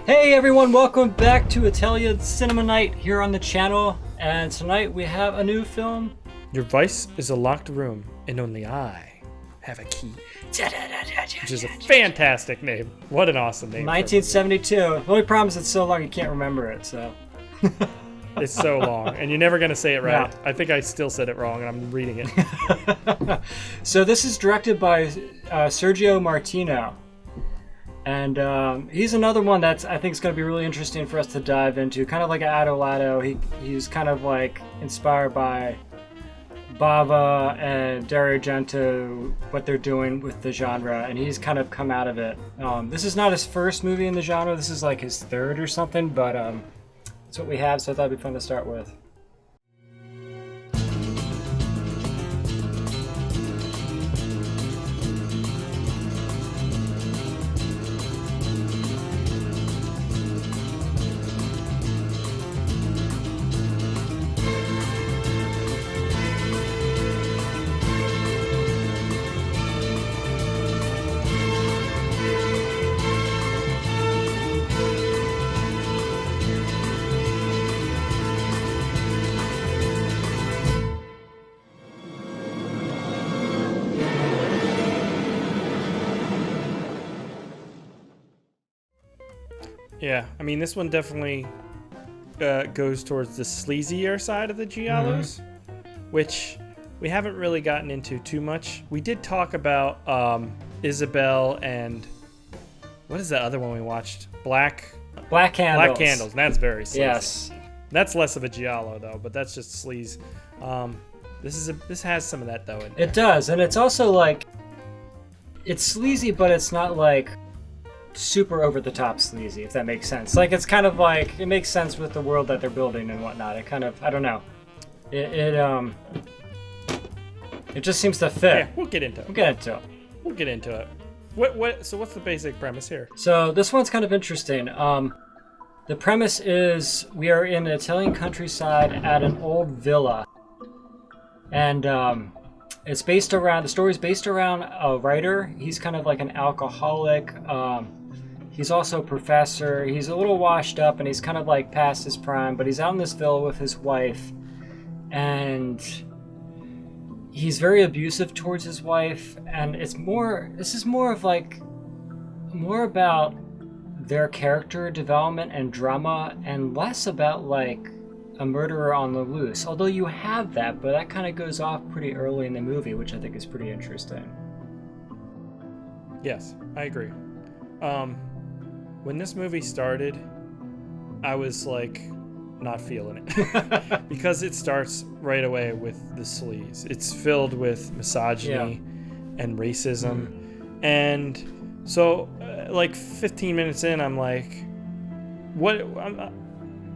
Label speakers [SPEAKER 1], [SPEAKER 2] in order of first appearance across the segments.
[SPEAKER 1] Hey everyone, welcome back to Italian Cinema Night here on the channel. And tonight we have a new film.
[SPEAKER 2] Your vice is a locked room, and only I have a key. Which is a fantastic name. What an awesome name.
[SPEAKER 1] 1972. The only problem is it's so long you can't remember it, so.
[SPEAKER 2] It's so long, and you're never going to say it right.
[SPEAKER 1] No.
[SPEAKER 2] I think I still said it wrong, and I'm reading it.
[SPEAKER 1] So this is directed by Sergio Martino. And he's another one that's I think is going to be really interesting for us to dive into. Kind of like Adolato. He's kind of like inspired by Bava and Dario Argento, what they're doing with the genre, and he's kind of come out of it. This is not his first movie in the genre. This is like his third or something, but that's what we have, so I thought it'd be fun to start with.
[SPEAKER 2] Yeah, I mean, this one definitely goes towards the sleazier side of the Giallos, which we haven't really gotten into too much. We did talk about Isabel and what is that other one we watched? Black Candles. Black Candles. That's very sleazy.
[SPEAKER 1] Yes.
[SPEAKER 2] That's less of a Giallo though, but that's just sleaze. This has some of that though. In
[SPEAKER 1] it does, and it's also like it's sleazy, but it's not like super over the top sleazy, if that makes sense. Like it's kind of like it makes sense with the world that they're building and whatnot. It kind of I don't know. It just seems to fit.
[SPEAKER 2] Yeah, we'll get into it. So what's the basic premise here?
[SPEAKER 1] So this one's kind of interesting. The premise is we are in the Italian countryside at an old villa, and it's based around the story's based around a writer. He's kind of like an alcoholic. He's also a professor. He's a little washed up and he's kind of like past his prime, but he's out in this villa with his wife, and he's very abusive towards his wife. And this is more about their character development and drama and less about like a murderer on the loose. Although you have that, but that kind of goes off pretty early in the movie, which I think is pretty interesting.
[SPEAKER 2] Yes, I agree. When this movie started, I was like not feeling it because it starts right away with the sleaze. It's filled with misogyny and racism. And so like 15 minutes in, I'm like,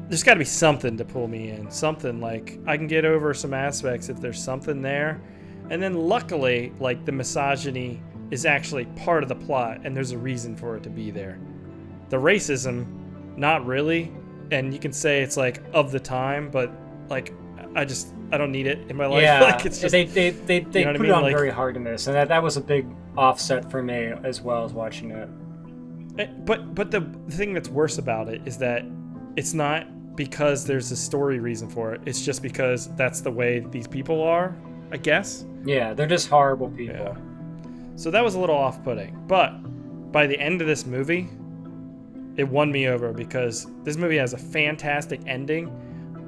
[SPEAKER 2] there's got to be something to pull me in. Something like I can get over some aspects if there's something there. And then luckily, like the misogyny is actually part of the plot and there's a reason for it to be there. The racism, not really. And you can say it's like of the time, but like I don't need it in my life.
[SPEAKER 1] Yeah,
[SPEAKER 2] like it's just,
[SPEAKER 1] they put it on
[SPEAKER 2] like,
[SPEAKER 1] very hard in this, and that was a big offset for me as well as watching it.
[SPEAKER 2] But the thing that's worse about it is that it's not because there's a story reason for it. It's just because that's the way these people are, I guess.
[SPEAKER 1] Yeah, they're just horrible people.
[SPEAKER 2] Yeah. So that was a little off-putting. But by the end of this movie, it won me over because this movie has a fantastic ending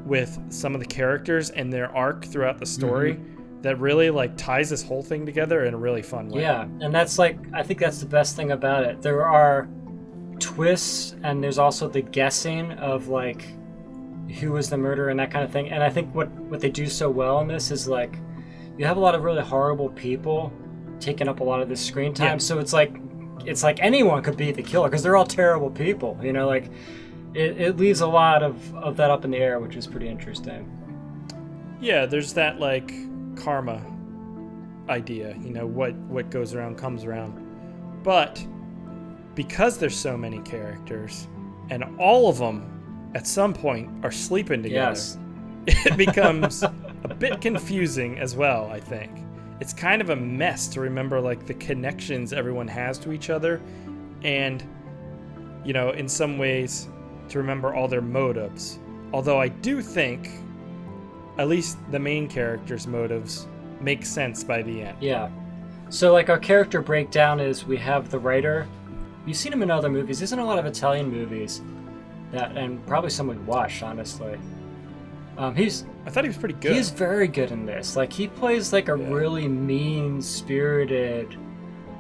[SPEAKER 2] with some of the characters and their arc throughout the story that really like ties this whole thing together in a really fun way.
[SPEAKER 1] Yeah, and that's like I think that's the best thing about it. There are twists and there's also the guessing of like who was the murderer and that kind of thing. And I think what they do so well in this is like you have a lot of really horrible people taking up a lot of the screen time. Yeah. So it's like anyone could be the killer because they're all terrible people, you know, like it leaves a lot of that up in the air, which is pretty interesting.
[SPEAKER 2] Yeah, there's that like karma idea, you know, what goes around comes around. But because there's so many characters and all of them at some point are sleeping together,
[SPEAKER 1] yes,
[SPEAKER 2] it becomes a bit confusing as well, I think. It's kind of a mess to remember like the connections everyone has to each other, and in some ways to remember all their motives. Although I do think at least the main character's motives make sense by the end.
[SPEAKER 1] Yeah. So like our character breakdown is we have the writer. You've seen him in other movies. He's in a lot of Italian movies and probably some we've watched, honestly.
[SPEAKER 2] I thought he was pretty good.
[SPEAKER 1] He's very good in this. Like he plays like a really mean-spirited,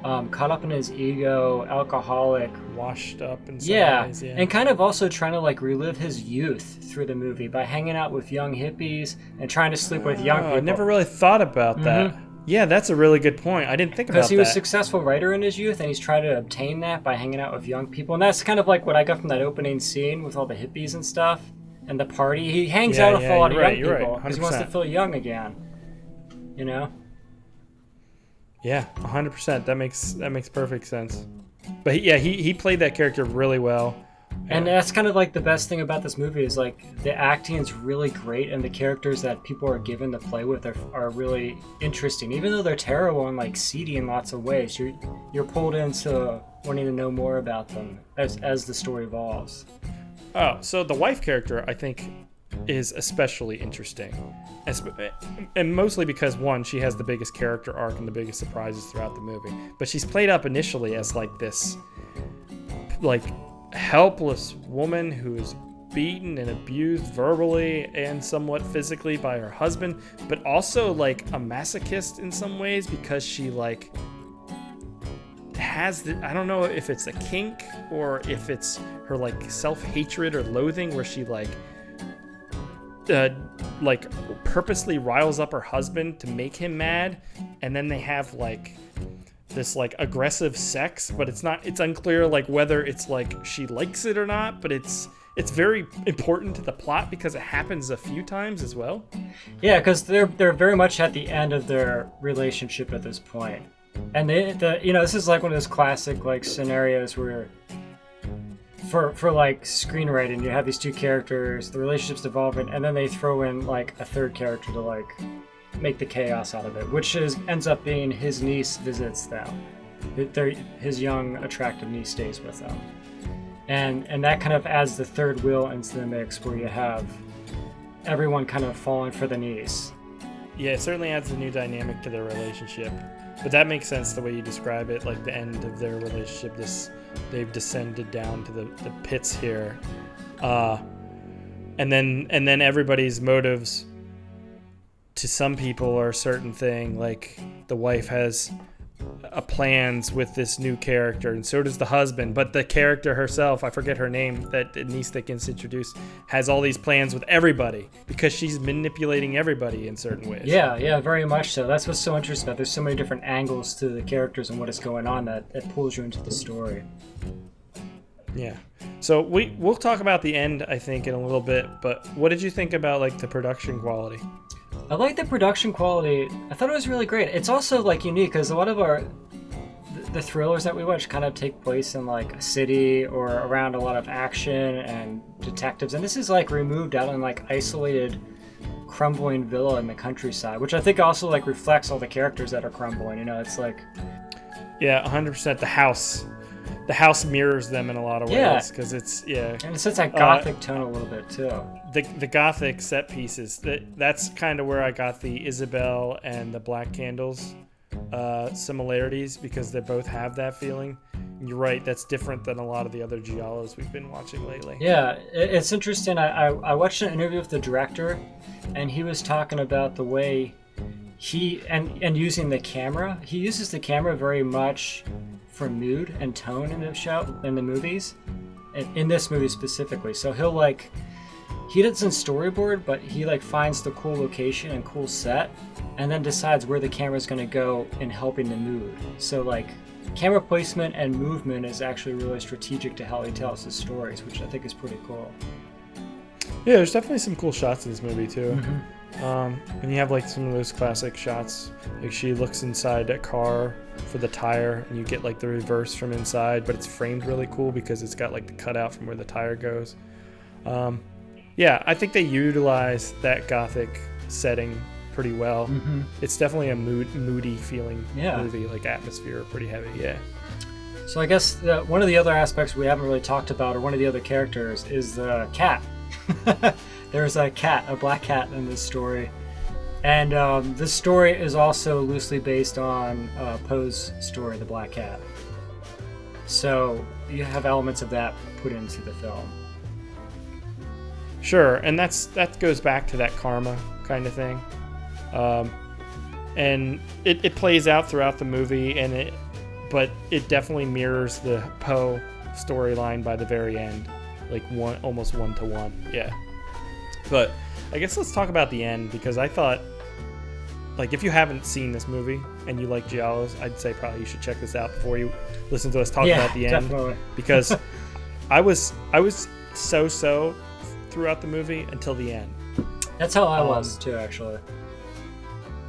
[SPEAKER 1] caught up in his ego, alcoholic,
[SPEAKER 2] washed up in some ways,
[SPEAKER 1] and kind of also trying to like relive his youth through the movie by hanging out with young hippies and trying to sleep with young people.
[SPEAKER 2] I never really thought about that. Yeah, that's a really good point. I didn't think about that.
[SPEAKER 1] Because he was a successful writer in his youth, and he's trying to obtain that by hanging out with young people. And that's kind of like what I got from that opening scene with all the hippies and stuff and the party. He hangs out with a lot of young people because he wants to feel young again. You know?
[SPEAKER 2] Yeah, 100%. That makes perfect sense. But he played that character really well.
[SPEAKER 1] And that's kind of like the best thing about this movie is like the acting is really great, and the characters that people are given to play with are really interesting. Even though they're terrible and like seedy in lots of ways, you're pulled into wanting to know more about them as the story evolves.
[SPEAKER 2] Oh, so the wife character I think is especially interesting, and mostly because one, she has the biggest character arc and the biggest surprises throughout the movie. But she's played up initially as like this, like, helpless woman who is beaten and abused verbally and somewhat physically by her husband, but also like a masochist in some ways because she like has I don't know if it's a kink or if it's her like self-hatred or loathing where she like purposely riles up her husband to make him mad, and then they have like this like aggressive sex, but it's unclear like whether it's like she likes it or not, but it's very important to the plot because it happens a few times as well.
[SPEAKER 1] Yeah, because they're very much at the end of their relationship at this point, and this is like one of those classic like scenarios where for like screenwriting you have these two characters, the relationship's developing, and then they throw in like a third character to like make the chaos out of it, which ends up being his niece visits them. His young, attractive niece stays with them. And that kind of adds the third wheel into the mix where you have everyone kind of falling for the niece.
[SPEAKER 2] Yeah, it certainly adds a new dynamic to their relationship. But that makes sense the way you describe it, like the end of their relationship, they've descended down to the pits here. And then everybody's motives to some people are a certain thing, like the wife has plans with this new character, and so does the husband, but the character herself, I forget her name, that niece that gets introduced, has all these plans with everybody because she's manipulating everybody in certain ways.
[SPEAKER 1] Yeah, very much so. That's what's so interesting about it. There's so many different angles to the characters and what is going on that pulls you into the story. Yeah.
[SPEAKER 2] So we'll talk about the end, I think, in a little bit, but what did you think about like the production quality?
[SPEAKER 1] I like the production quality. I thought it was really great. It's also like unique because a lot of the thrillers that we watch kind of take place in like a city or around a lot of action and detectives, and this is like removed out in like isolated crumbling villa in the countryside, which I think also like reflects all the characters that are crumbling. It's like
[SPEAKER 2] 100%. The house mirrors them in a lot of ways because and
[SPEAKER 1] it sets that gothic tone a little bit too.
[SPEAKER 2] The gothic set pieces, that's kind of where I got the Isabel and the Black Candles similarities, because they both have that feeling. And you're right, that's different than a lot of the other giallos we've been watching lately.
[SPEAKER 1] Yeah, it's interesting. I watched an interview with the director, and he was talking about the way he and using the camera. He uses the camera very much for mood and tone in the movies, and in this movie specifically. So he doesn't storyboard, but he like finds the cool location and cool set, and then decides where the camera's going to go in helping the mood. So like camera placement and movement is actually really strategic to how he tells his stories, which I think is pretty cool.
[SPEAKER 2] Yeah, there's definitely some cool shots in this movie too.
[SPEAKER 1] Mm-hmm.
[SPEAKER 2] And you have like some of those classic shots, like she looks inside a car for the tire, and you get like the reverse from inside, but it's framed really cool because it's got like the cutout from where the tire goes. I think they utilize that gothic setting pretty well. Mm-hmm. It's definitely a moody feeling movie, like atmosphere, pretty heavy.
[SPEAKER 1] So I guess one of the other aspects we haven't really talked about, or one of the other characters, is the cat. There's a cat, a black cat in this story. And this story is also loosely based on Poe's story, The Black Cat. So you have elements of that put into the film.
[SPEAKER 2] Sure, and that goes back to that karma kind of thing. And it plays out throughout the movie, but it definitely mirrors the Poe storyline by the very end, like almost 1-to-1. Yeah. But I guess let's talk about the end, because I thought, like, if you haven't seen this movie and you like giallos, I'd say probably you should check this out before you listen to us talk about the end.
[SPEAKER 1] Definitely.
[SPEAKER 2] Because I was so throughout the movie until the end.
[SPEAKER 1] That's how I was too, actually.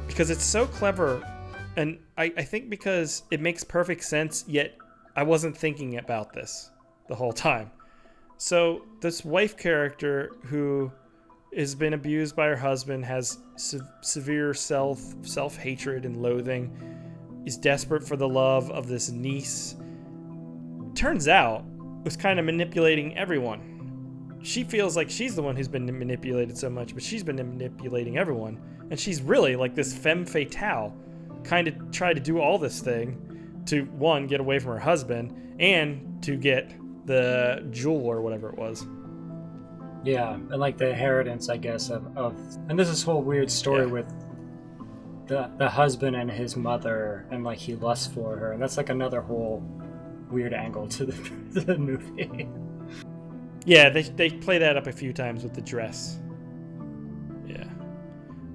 [SPEAKER 2] Because it's so clever, and I think because it makes perfect sense, yet I wasn't thinking about this the whole time. So this wife character who has been abused by her husband, has severe self-hatred and loathing, is desperate for the love of this niece. Turns out was kind of manipulating everyone. She feels like she's the one who's been manipulated so much, but she's been manipulating everyone. And she's really like this femme fatale, kind of tried to do all this thing to, one, get away from her husband, and to get the jewel or whatever it was.
[SPEAKER 1] Yeah, and like the inheritance, I guess, of and there's this whole weird story with the husband and his mother, and like he lusts for her, and that's like another whole weird angle to the movie.
[SPEAKER 2] Yeah, they play that up a few times with the dress. Yeah,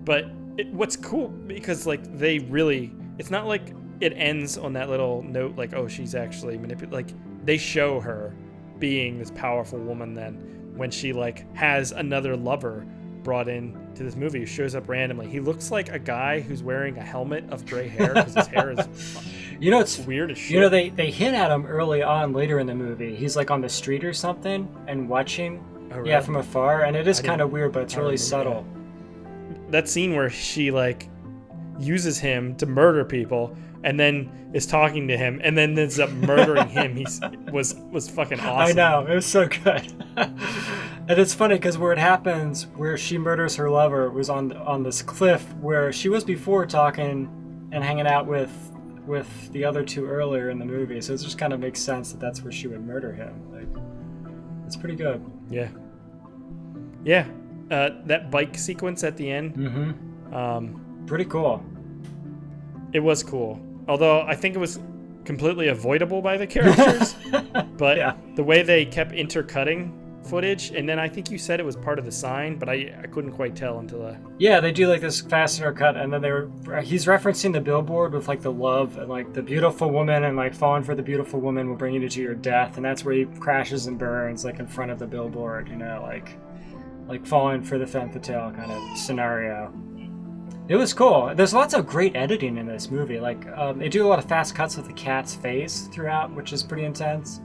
[SPEAKER 2] but what's cool, because like they really, it's not like it ends on that little note like, oh, she's actually manipulated. Like they show her being this powerful woman then, when she like has another lover brought in to this movie who shows up randomly. He looks like a guy who's wearing a helmet of gray hair because his hair is
[SPEAKER 1] it's
[SPEAKER 2] weird as shit.
[SPEAKER 1] They hint at him early on later in the movie. He's like on the street or something and watching from afar, and it is kind of weird, but it's really subtle.
[SPEAKER 2] That scene where she like uses him to murder people and then is talking to him and then ends up murdering him. Was fucking awesome.
[SPEAKER 1] I know, it was so good. And it's funny because where it happens, where she murders her lover, was on this cliff where she was before talking and hanging out with the other two earlier in the movie. So it just kind of makes sense that that's where she would murder him. Like, it's pretty good.
[SPEAKER 2] Yeah. That bike sequence at the end. Mm-hmm.
[SPEAKER 1] Pretty cool.
[SPEAKER 2] It was cool. Although I think it was completely avoidable by the characters. But the way they kept intercutting footage, and then I think you said it was part of the sign, but I couldn't quite tell until
[SPEAKER 1] they do like this fast intercut, and then he's referencing the billboard with like the love and like the beautiful woman, and like falling for the beautiful woman will bring you to your death, and that's where he crashes and burns like in front of the billboard, like falling for the femme fatale kind of scenario. It was cool. There's lots of great editing in this movie. Like they do a lot of fast cuts with the cat's face throughout, which is pretty intense.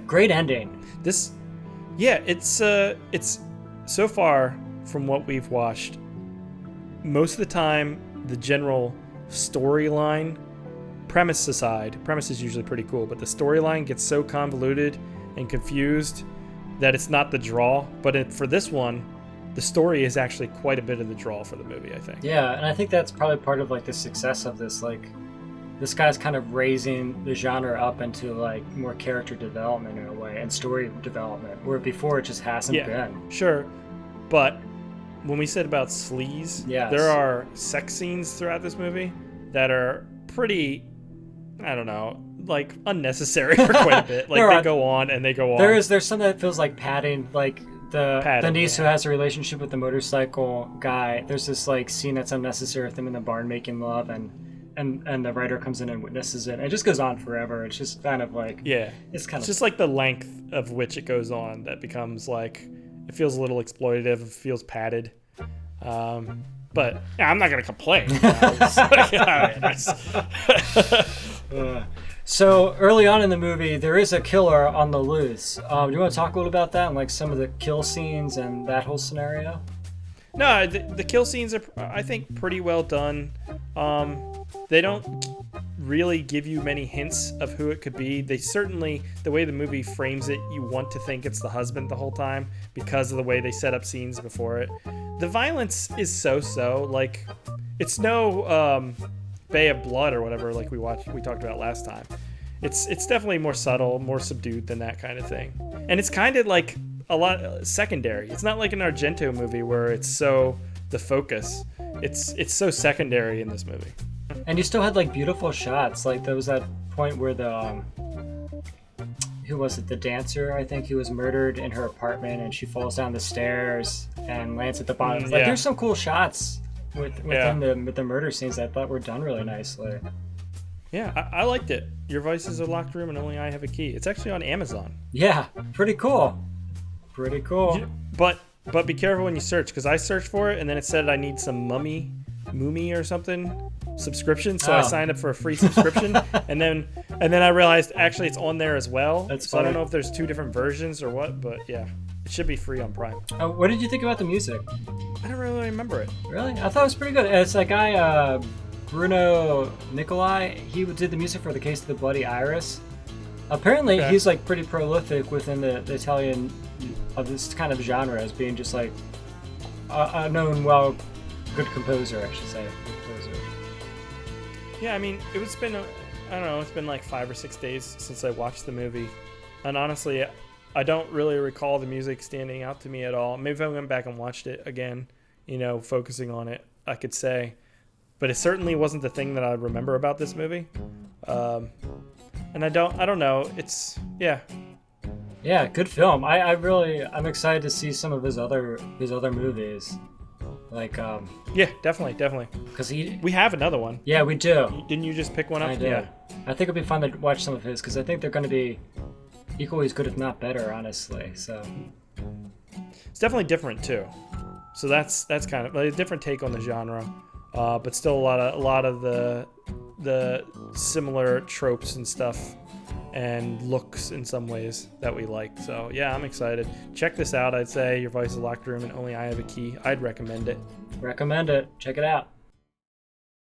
[SPEAKER 1] Great ending.
[SPEAKER 2] It's so far from what we've watched, most of the time the general storyline, premise aside, premise is usually pretty cool, but the storyline gets so convoluted and confused that it's not the draw. But for this one, the story is actually quite a bit of the draw for the movie, I think.
[SPEAKER 1] Yeah, and I think that's probably part of like the success of this. Like, this guy's kind of raising the genre up into like more character development in a way, and story development, where before it just hasn't been.
[SPEAKER 2] Sure, but when we said about sleaze, there are sex scenes throughout this movie that are pretty, I don't know, like unnecessary for quite a bit. Like they go on and they go on.
[SPEAKER 1] There's something that feels like padding, like the niece who has a relationship with the motorcycle guy. There's this like scene that's unnecessary with them in the barn making love, and the writer comes in and witnesses it. It just goes on forever. It's just kind of like it's
[SPEAKER 2] just like the length of which it goes on that becomes like, it feels a little exploitative. It feels padded. But I'm not gonna complain.
[SPEAKER 1] So early on in the movie, there is a killer on the loose. Do you want to talk a little about that and like some of the kill scenes and that whole scenario?
[SPEAKER 2] No, the kill scenes are, I think, pretty well done. The really give you many hints of who it could be. They certainly, the way the movie frames it, you want to think it's the husband the whole time because of the way they set up scenes before it. The violence is so-so. Like, it's no Bay of Blood or whatever like we talked about last time. It's definitely more subtle, more subdued than that kind of thing. And it's kind of like a lot secondary. It's not like an Argento movie where it's so the focus. It's so secondary in this movie.
[SPEAKER 1] And you still had like beautiful shots. Like there was that point where the who was it? The dancer, I think, who was murdered in her apartment, and she falls down the stairs and lands at the bottom. Like there's some cool shots within the murder scenes that I thought were done really nicely.
[SPEAKER 2] Yeah, I liked it. Your Vice is a Locked Room and Only I Have a Key. It's actually on Amazon.
[SPEAKER 1] Yeah, pretty cool. Pretty cool.
[SPEAKER 2] But be careful when you search, because I searched for it and then it said I need some mummy or something subscription, so I signed up for a free subscription, and then I realized actually it's on there as well.
[SPEAKER 1] That's
[SPEAKER 2] so funny. I don't know if there's two different versions or what, but yeah, it should be free on Prime.
[SPEAKER 1] What did you think about the music?
[SPEAKER 2] I don't really remember it.
[SPEAKER 1] Really? I thought it was pretty good. It's that guy Bruno Nicolai. He did the music for The Case of the Bloody Iris. Apparently he's like pretty prolific within the Italian of this kind of genre, as being just like a known good composer, I should say.
[SPEAKER 2] Yeah, I mean, it's been like 5 or 6 days since I watched the movie, and honestly, I don't really recall the music standing out to me at all. Maybe if I went back and watched it again, focusing on it, I could say, but it certainly wasn't the thing that I remember about this movie. And I don't know. It's
[SPEAKER 1] Yeah, good film. I'm excited to see some of his other movies. Like
[SPEAKER 2] yeah, definitely.
[SPEAKER 1] Because
[SPEAKER 2] we have another one.
[SPEAKER 1] Yeah, we do.
[SPEAKER 2] Didn't you just pick one up?
[SPEAKER 1] I did. Yeah. I think it'd be fun to watch some of his, because I think they're going to be equally as good, if not better, honestly. So
[SPEAKER 2] it's definitely different too. So that's kind of like a different take on the genre, but still a lot of the similar tropes and stuff and looks in some ways that we like. So yeah, I'm excited. Check this out. I'd say Your Vice is a Locked Room and Only I Have a Key. I'd recommend it.
[SPEAKER 1] Recommend it. Check it out.